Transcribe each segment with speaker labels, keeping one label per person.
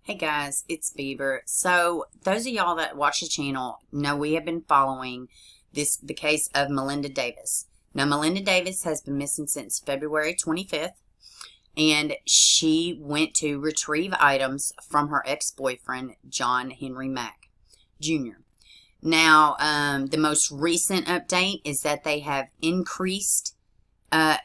Speaker 1: Hey guys, it's Beaver. So those of y'all that watch the channel know we have been following the case of Melinda Davis. Now Melinda Davis has been missing since February 25th, and she went to retrieve items from her ex-boyfriend John Mack Jr. Now the most recent update is that they have increased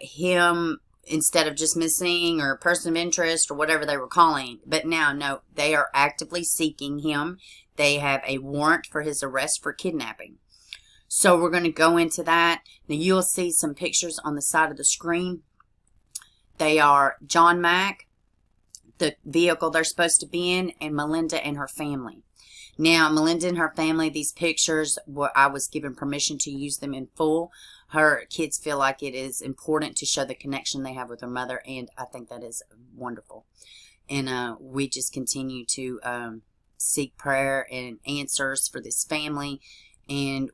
Speaker 1: him. Instead of just missing or person of interest or whatever they were calling. But now, no, they are actively seeking him. They have a warrant for his arrest for kidnapping. So we're going to go into that. Now you'll see some pictures on the side of the screen. They are John Mack, the vehicle they're supposed to be in, and Melinda and her family. Now, Melinda and her family, these pictures, I was given permission to use them in full. Her kids feel like it is important to show the connection they have with their mother, and I think that is wonderful. And we just continue to seek prayer and answers for this family, and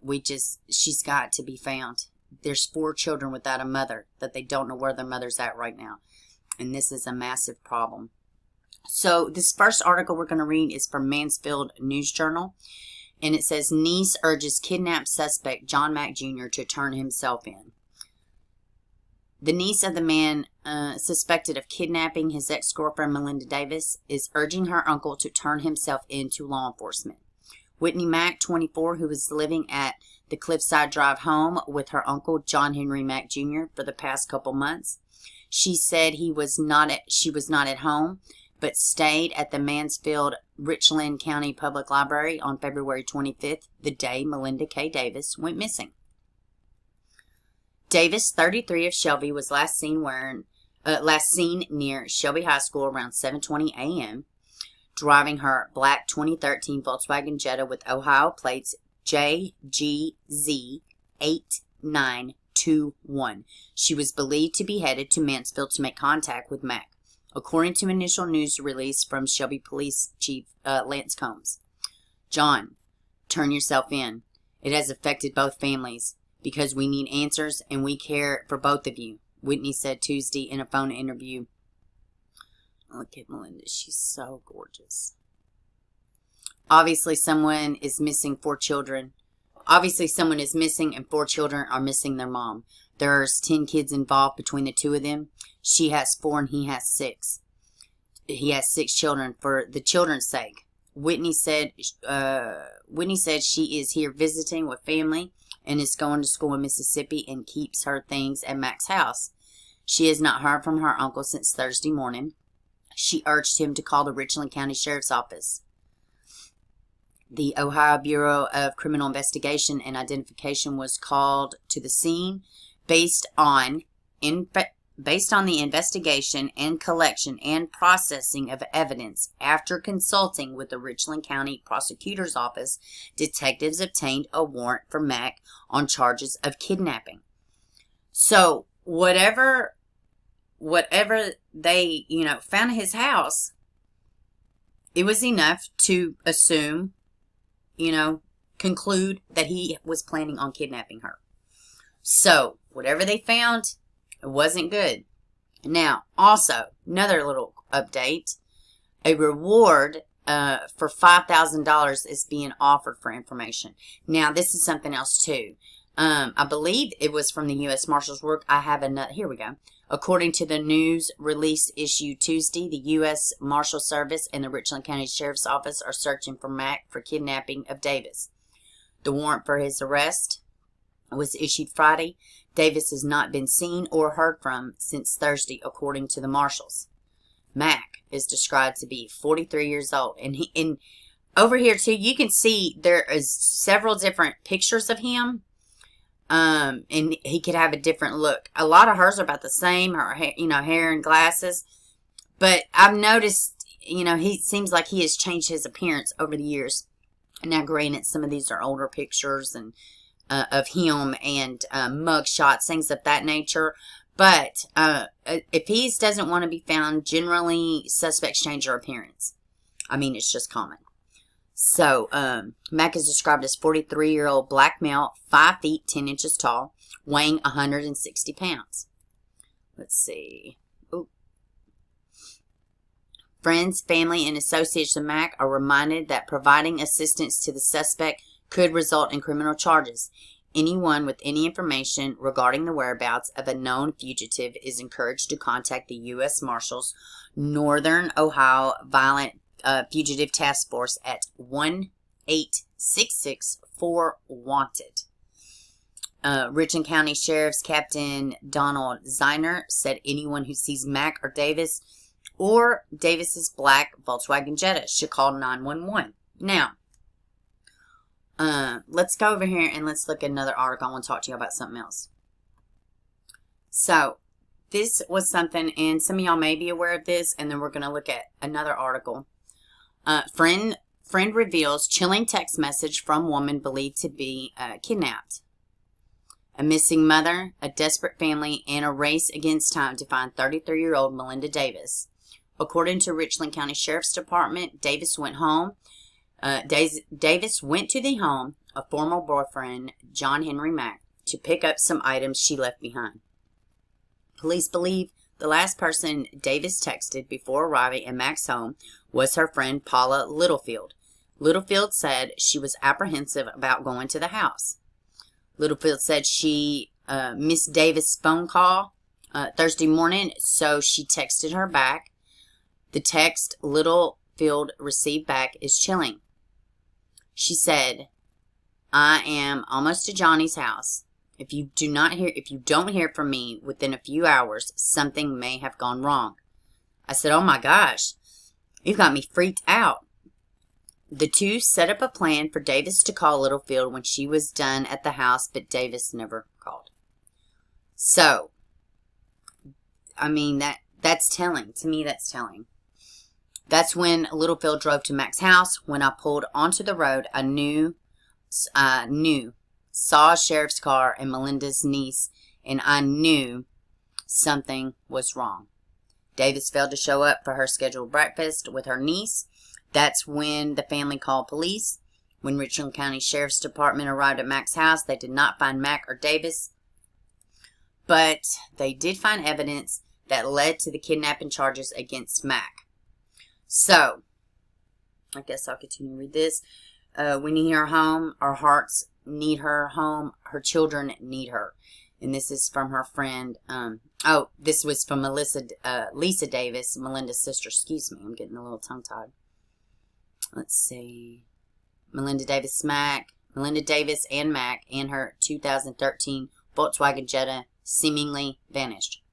Speaker 1: she's got to be found. There's 4 children without a mother that they don't know where their mother's at right now, and this is a massive problem. So this first article we're going to read is from Mansfield News Journal. And it says, niece urges kidnapped suspect John Mack Jr. to turn himself in. The niece of the man suspected of kidnapping his ex-girlfriend Melinda Davis is urging her uncle to turn himself in to law enforcement. Whitney Mack, 24, who was living at the Cliffside Drive home with her uncle John Henry Mack Jr. for the past couple months. She said she was not at home, but stayed at the Mansfield Richland County Public Library on February 25th, the day Melinda K. Davis went missing. Davis, 33, of Shelby, was last seen near Shelby High School around 7:20 a.m., driving her black 2013 Volkswagen Jetta with Ohio plates JGZ 8921. She was believed to be headed to Mansfield to make contact with Mack, according to initial news release from Shelby Police Chief Lance Combs. John, turn yourself in. It has affected both families because we need answers and we care for both of you, Whitney said Tuesday in a phone interview. Look at Melinda. She's so gorgeous. Obviously, someone is missing 4 children. Obviously, someone is missing and 4 children are missing their mom. There's 10 kids involved between the 2 of them. She has 4 and he has 6. He has 6 children. For the children's sake, Whitney said she is here visiting with family and is going to school in Mississippi and keeps her things at Mack's house. She has not heard from her uncle since Thursday morning. She urged him to call the Richland County Sheriff's Office. The Ohio Bureau of Criminal Investigation and Identification was called to the scene based on the investigation and collection and processing of evidence. After consulting with the Richland County Prosecutor's Office, detectives obtained a warrant for Mack on charges of kidnapping. So whatever they, found at his house, it was enough to assume, conclude that he was planning on kidnapping her. So whatever they found, it wasn't good. Now, also, another little update. A reward for $5,000 is being offered for information. Now, this is something else, too. I believe it was from the U.S. Marshal's work. I have another. Here we go. According to the news release issued Tuesday, the U.S. Marshal Service and the Richland County Sheriff's Office are searching for Mack for kidnapping of Davis. The warrant for his arrest was issued Friday. Davis has not been seen or heard from since Thursday, according to the marshals. Mack is described to be 43 years old. And over here, too, you can see there is several different pictures of him. And he could have a different look. A lot of hers are about the same, her hair, hair and glasses. But I've noticed, he seems like he has changed his appearance over the years. Now, granted, some of these are older pictures and of him and mug shots, things of that nature. But if he doesn't want to be found, generally suspects change their appearance. I mean, it's just common. So, Mack is described as 43-year-old black male, 5 feet 10 inches tall, weighing 160 pounds. Let's see. Ooh. Friends, family, and associates of Mack are reminded that providing assistance to the suspect could result in criminal charges. Anyone with any information regarding the whereabouts of a known fugitive is encouraged to contact the U.S. Marshals Northern Ohio Violent Fugitive Task Force at 1-866-4-WANTED. Richland County Sheriff's Captain Donald Ziner said anyone who sees Mack or Davis's black Volkswagen Jetta should call 911. Now, let's go over here and let's look at another article. I want to talk to you about something else. So, this was something, and some of y'all may be aware of this, and then we're going to look at another article. Friend reveals chilling text message from woman believed to be kidnapped. A missing mother, a desperate family, and a race against time to find 33-year-old Melinda Davis. According to Richland County Sheriff's Department, Davis went home. Davis went to the home of former boyfriend John Henry Mack to pick up some items she left behind. Police believe the last person Davis texted before arriving at Mack's home was her friend Paula Littlefield. Littlefield said she was apprehensive about going to the house. Littlefield said she missed Davis' phone call Thursday morning, so she texted her back. The text Littlefield received back is chilling. She said, "I am almost to Johnny's house. If you don't hear from me within a few hours, something may have gone wrong." I said, "Oh my gosh, you've got me freaked out." The two set up a plan for Davis to call Littlefield when she was done at the house, but Davis never called. So, I mean, that's telling. To me, that's telling. That's when Littlefield drove to Mack's house. When I pulled onto the road, I saw a sheriff's car and Melinda's niece, and I knew something was wrong. Davis failed to show up for her scheduled breakfast with her niece. That's when the family called police. When Richland County Sheriff's Department arrived at Mack's house, they did not find Mack or Davis, but they did find evidence that led to the kidnapping charges against Mack. So, I guess I'll continue to read this. We need her home. Our hearts need her home. Her children need her. And this is from her friend. This was from Lisa Davis, Melinda's sister. Excuse me, I'm getting a little tongue-tied. Let's see. Melinda Davis and Mack and her 2013 Volkswagen Jetta seemingly vanished.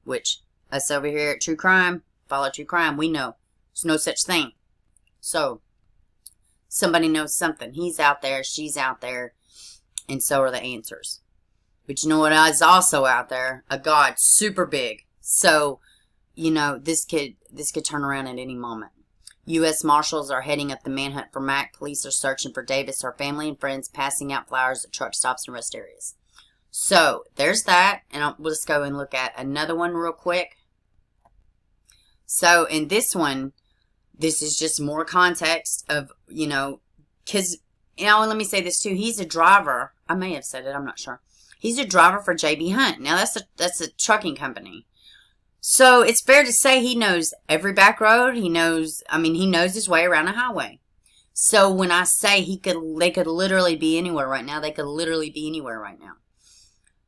Speaker 1: Which, us over here at True Crime, follow True Crime, we know there's no such thing. So, somebody knows something. He's out there, she's out there, and so are the answers. But you know what is also out there? A God super big. So, you know, this could turn around at any moment. U.S. Marshals are heading up the manhunt for Mack. Police are searching for Davis, her family and friends, passing out flowers at truck stops and rest areas. So, there's that. And we'll just go and look at another one real quick. So, in this one, this is just more context of, you know, because, you know, let me say this too. He's a driver. I may have said it. I'm not sure. He's a driver for J.B. Hunt. Now, that's a trucking company. So, it's fair to say he knows every back road. He knows his way around a highway. So, when I say they could literally be anywhere right now. They could literally be anywhere right now.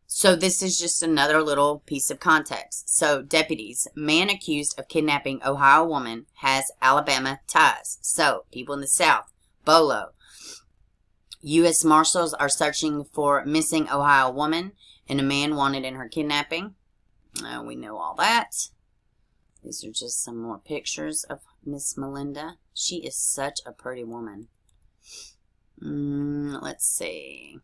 Speaker 1: So, this is just another little piece of context. So, deputies, man accused of kidnapping Ohio woman has Alabama ties. So, people in the South, BOLO. U.S. Marshals are searching for missing Ohio woman and a man wanted in her kidnapping. We know all that. These are just some more pictures of Miss Melinda. She is such a pretty woman. Let's see.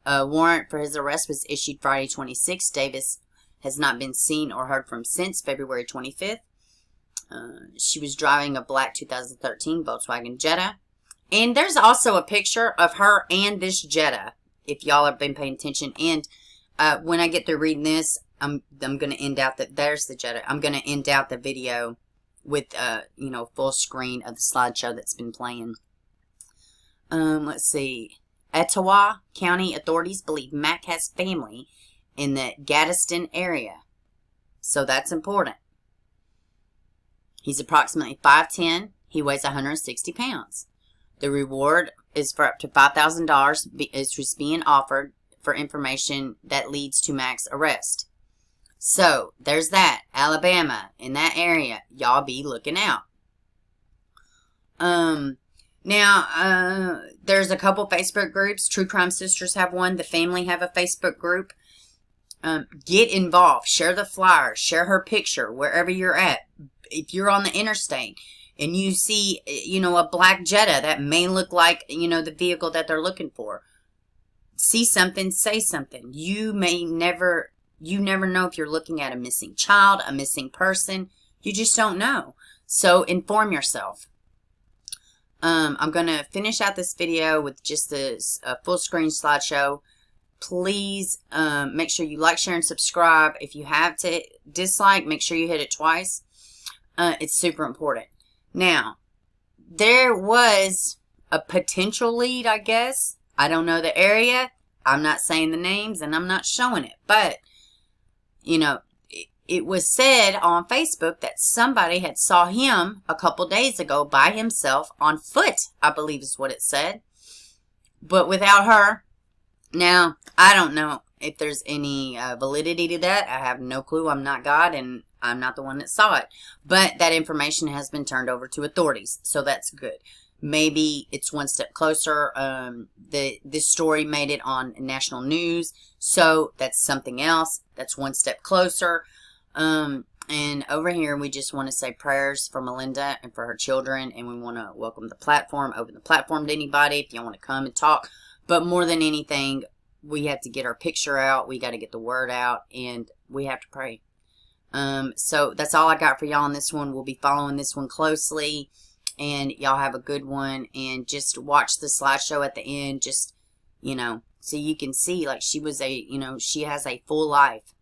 Speaker 1: A warrant for his arrest was issued Friday 26th. Davis has not been seen or heard from since February 25th. She was driving a black 2013 Volkswagen Jetta. And there's also a picture of her and this Jetta, if y'all have been paying attention. And when I get through reading this, I'm going to end out that there's the Jetta. I'm going to end out the video with, full screen of the slideshow that's been playing. Let's see. Etowah County authorities believe Mack has family in the Gadsden area. So that's important. He's approximately 5'10". He weighs 160 pounds. The reward is for up to $5,000 is just being offered for information that leads to Mack's arrest. So, there's that. Alabama, in that area, y'all be looking out. Now, there's a couple Facebook groups. True Crime Sisters have one. The family have a Facebook group. Get involved. Share the flyer. Share her picture wherever you're at. If you're on the interstate and you see, a black Jetta that may look like, the vehicle that they're looking for, see something, say something. You never know if you're looking at a missing child, a missing person. You just don't know. So inform yourself. I'm going to finish out this video with just a full screen slideshow. Please make sure you like, share, and subscribe. If you have to dislike, make sure you hit it twice. It's super important. Now, there was a potential lead, I guess. I don't know the area. I'm not saying the names, and I'm not showing it. But, it was said on Facebook that somebody had saw him a couple days ago by himself on foot, I believe is what it said. But without her. Now, I don't know if there's any validity to that. I have no clue. I'm not God, and I'm not the one that saw it. But that information has been turned over to authorities, so that's good. Maybe it's one step closer. This story made it on national news, so that's something else. That's one step closer. And over here, we just want to say prayers for Melinda and for her children, and we want to welcome the platform, open the platform to anybody if you want to come and talk. But more than anything, we have to get our picture out. We got to get the word out, and we have to pray. So that's all I got for y'all on this one. We'll be following this one closely, and y'all have a good one. And just watch the slideshow at the end, just, so you can see, like, she has a full life.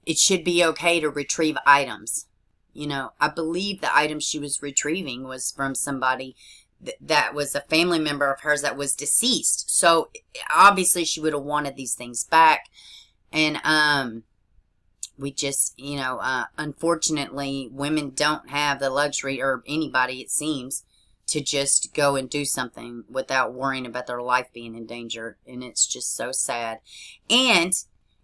Speaker 1: It should be okay to retrieve items. I believe the item she was retrieving was from somebody that was a family member of hers that was deceased. So obviously she would have wanted these things back. And we just, unfortunately, women don't have the luxury, or anybody, it seems, to just go and do something without worrying about their life being in danger. And it's just so sad. And,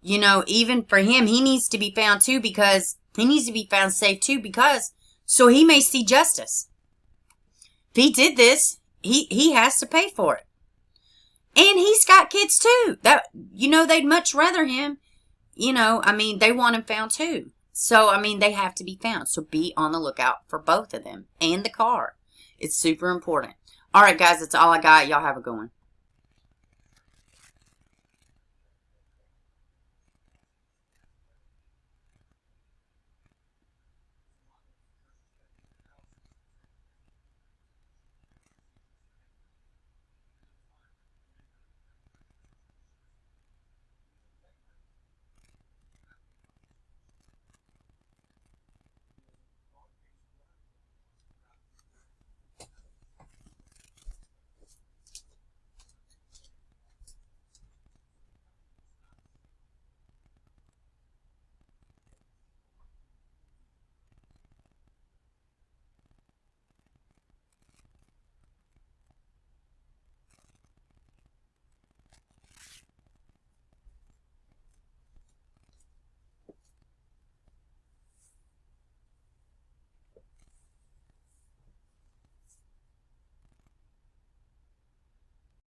Speaker 1: even for him, he needs to be found too, because he needs to be found safe too, because so he may see justice. If he did this, he has to pay for it. And he's got kids too. They'd much rather him, they want him found too. So, they have to be found. So be on the lookout for both of them and the car. It's super important. All right, guys, that's all I got. Y'all have a good one.